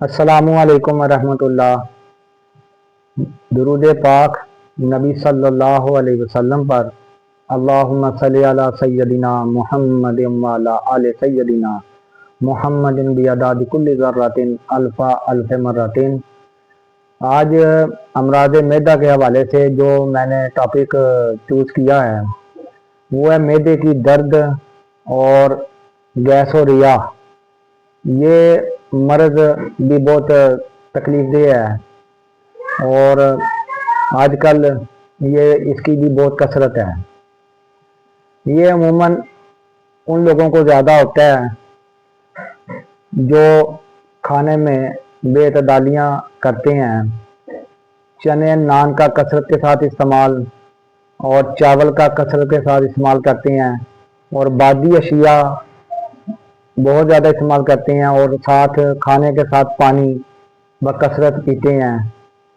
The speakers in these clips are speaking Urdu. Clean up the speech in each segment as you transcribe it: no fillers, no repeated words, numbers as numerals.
السلام علیکم ورحمۃ اللہ۔ درود پاک نبی صلی اللہ علیہ وسلم پر۔ اللہم صلی علی سیدنا محمد وعلی آل سیدنا محمد بعدد کل ذرۃ الف الف مرۃ۔ آج امراض معدہ کے حوالے سے جو میں نے ٹاپک چوز کیا ہے وہ ہے معدے کی درد اور گیس و ریا۔ یہ مرض بھی بہت تکلیف دہ ہے اور آج کل اس کی بھی بہت کثرت ہے۔ یہ عموماً ان لوگوں کو زیادہ ہوتا ہے جو کھانے میں بے اعتدالیاں کرتے ہیں، چنے نان کا کثرت کے ساتھ استعمال اور چاول کا کثرت کے ساتھ استعمال کرتے ہیں، اور بادی اشیاء بہت زیادہ استعمال کرتے ہیں، اور ساتھ کھانے کے ساتھ پانی بکثرت پیتے ہیں،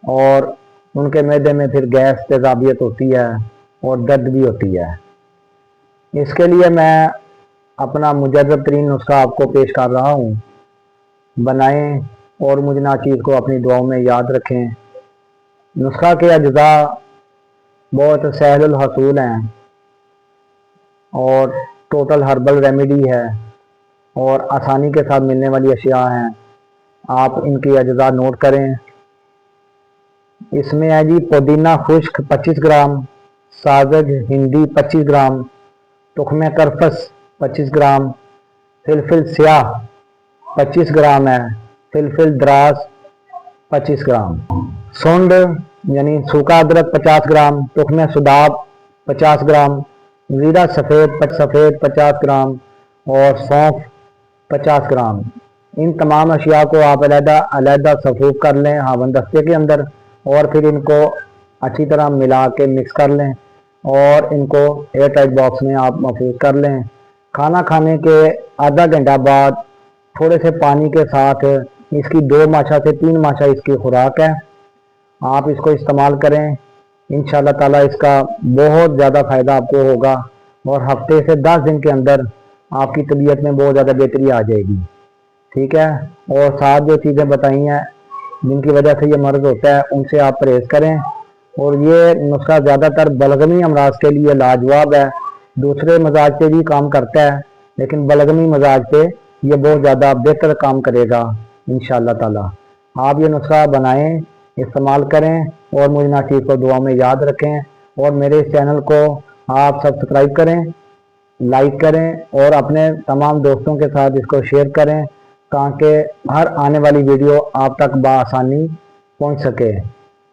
اور ان کے معدے میں پھر گیس تیزابیت ہوتی ہے اور درد بھی ہوتی ہے۔ اس کے لیے میں اپنا مجرب ترین نسخہ آپ کو پیش کر رہا ہوں، بنائیں اور مجھ ناچیز کو اپنی دعاؤں میں یاد رکھیں۔ نسخہ کے اجزاء بہت سہل الحصول ہیں اور ٹوٹل ہربل ریمیڈی ہے اور آسانی کے ساتھ ملنے والی اشیاء ہیں۔ آپ ان کی اجزاء نوٹ کریں۔ اس میں ہے جی پودینہ خشک 25 گرام، سازج ہندی 25 گرام، تخم کرفس 25 گرام، فلفل سیاہ 25 گرام ہے، فلفل دراز 25 گرام، سونڈ یعنی سوکھا ادرک 50 گرام، تخم سداب 50 گرام، زیرہ سفید 50 گرام اور سونف 50 گرام۔ ان تمام اشیاء کو آپ علیحدہ علیحدہ صفوف کر لیں ہاون دستے کے اندر، اور پھر ان کو اچھی طرح ملا کے مکس کر لیں اور ان کو ایئر ٹائٹ باکس میں آپ محفوظ کر لیں۔ کھانا کھانے کے آدھا گھنٹہ بعد تھوڑے سے پانی کے ساتھ اس کی 2 ماشا سے 3 ماشا اس کی خوراک ہے، آپ اس کو استعمال کریں۔ انشاءاللہ تعالیٰ اس کا بہت زیادہ فائدہ آپ کو ہوگا اور ہفتے سے 10 دن کے اندر آپ کی طبیعت میں بہت زیادہ بہتری آ جائے گی، ٹھیک ہے۔ اور ساتھ جو چیزیں بتائی ہیں جن کی وجہ سے یہ مرض ہوتا ہے ان سے آپ پرہیز کریں، اور یہ نسخہ زیادہ تر بلغمی امراض کے لیے لاجواب ہے۔ دوسرے مزاج پہ بھی کام کرتا ہے لیکن بلغمی مزاج پہ یہ بہت زیادہ بہتر کام کرے گا انشاءاللہ تعالیٰ۔ آپ یہ نسخہ بنائیں، استعمال کریں اور مجھ ناچیز کو دعا میں یاد رکھیں، اور میرے اس چینل کو آپ سبسکرائب کریں، لائک کریں اور اپنے تمام دوستوں کے ساتھ اس کو شیئر کریں تاکہ ہر آنے والی ویڈیو آپ تک بآسانی پہنچ سکے۔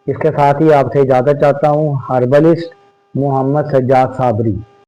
اس کے ساتھ ہی آپ سے اجازت چاہتا ہوں، ہربلسٹ محمد سجاد صابری۔